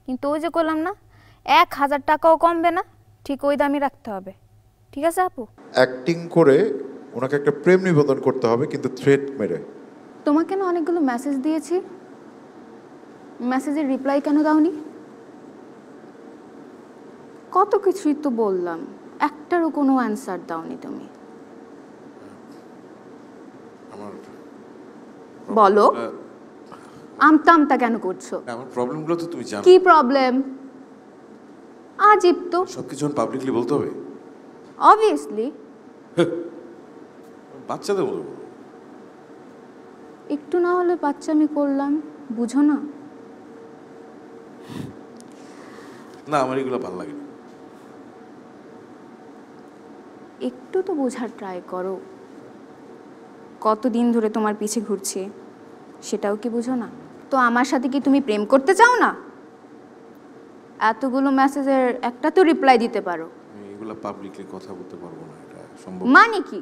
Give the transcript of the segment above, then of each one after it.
কিন্তু ওই যে করলাম না, 1000 টাকাও কমবে না, ঠিক ওই দামই রাখতে হবে। ঠিক আছে আপু? অ্যাক্টিং করে ওনাকে একটা প্রেম নিবেদন করতে হবে, কিন্তু থ্রেট মেরে। তোমাকে না অনেকগুলো মেসেজ দিয়েছি, মেসেজের রিপ্লাই কেন দাওনি? কত কিছুই তো বললাম, একটারও কোনো অ্যান্সার দাওনি তুমি। বলো, আমতা আমতা কেন করছো? আমার প্রবলেমগুলো তো তুমি জানো। কি প্রবলেম? আজীব তো। সবকিছু পাবলিকলি বলতে হবে? অবভিয়াসলি। বাচ্চাদের মতো বলো। একটু না হলে বাচ্চা আমি করলাম, বুঝো না? না, আমার এগুলো ভালো লাগে না। একটু তো বোঝার ট্রাই করো। কতদিন ধরে তোমার পিছে ঘুরছি, সেটাও কি বুঝো না? তো আমার সাথে কি তুমি প্রেম করতে চাও না? এতগুলো মেসেজের একটা তো রিপ্লাই দিতে পারো। আমি এগুলো পাবলিকলি কথা বলতে পারবো না, এটা সম্ভব। মানে কি?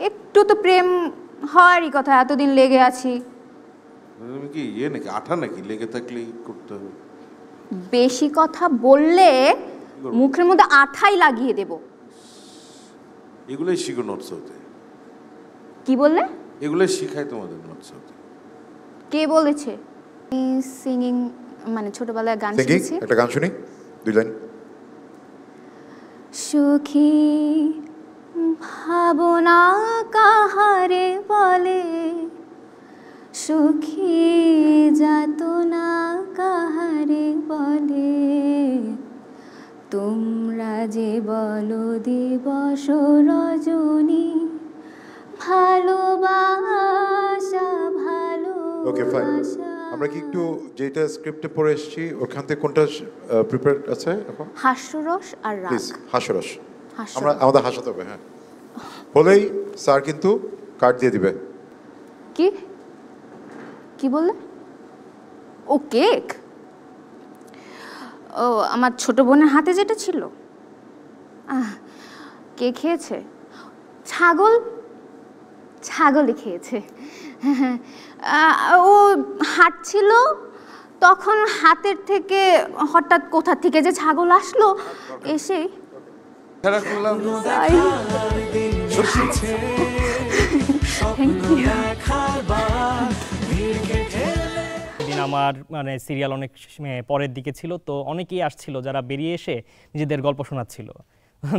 একটু তো প্রেম হওয়ারই কথা, এতদিন লেগে আছি। তুমি কি নাকি আঠা নাকি লেগে থাকলেই করতে হবে? বেশি কথা বললে মুখের মধ্যে আঠাই লাগিয়ে দেব। এগুলোই শিখো নোটস হতে। কি বললে? এগুলোই শিখাই তোমাদের নোটস হতে। কে বলেছে? সিঙ্গিং মানে ছোটবেলায় গান শিখেছি। একটা গান শুনি, 2 লাইন। সুখী ভাবনা কাহারে বলে, সুখী যাতনা কাহারে বলে, তোমরা যে বলো দিবস রজনী, ভালোবাসা ওকে ফাইন। ভালোবাসা। আমরা কি একটু যেটা স্ক্রিপ্টে পড়ে এসেছি ওখান থেকে কোনটা প্রিপেয়ার আছে এখন? হাস্যরস আর রাগ। প্লিজ হাস্যরস। হাস্যরস। আমরা আমাদের হাসাতে হবে, হ্যাঁ। বলেই স্যার কিন্তু কার্ড দিয়ে দিবে। কি কি বললে? ও কেক? ও আমার ছোট বোনের হাতে যেটা ছিল, কে খেয়েছে? ছাগল, ছাগলই খেয়েছে। ও হাঁটছিল, তখন হাতের থেকে হঠাৎ কোথা থেকে যে ছাগল আসলো, এসে খেলা করলাম। দিন আমার মানে সিরিয়াল অনেক পরের দিকে ছিল, তো অনেকেই আসছিল যারা বেরিয়ে এসে নিজেদের গল্প শোনাচ্ছিল।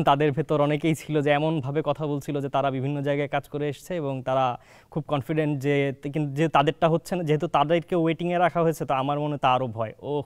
তাদের ভেতর অনেকেই ছিল যে এমনভাবে কথা বলছিল যে তারা বিভিন্ন জায়গায় কাজ করে এসছে এবং তারা খুব কনফিডেন্ট যে, কিন্তু যে তাদেরটা হচ্ছে না, যেহেতু তাদেরকে ওয়েটিংয়ে রাখা হয়েছে, তো আমার মনে তা আরও ভয়। ও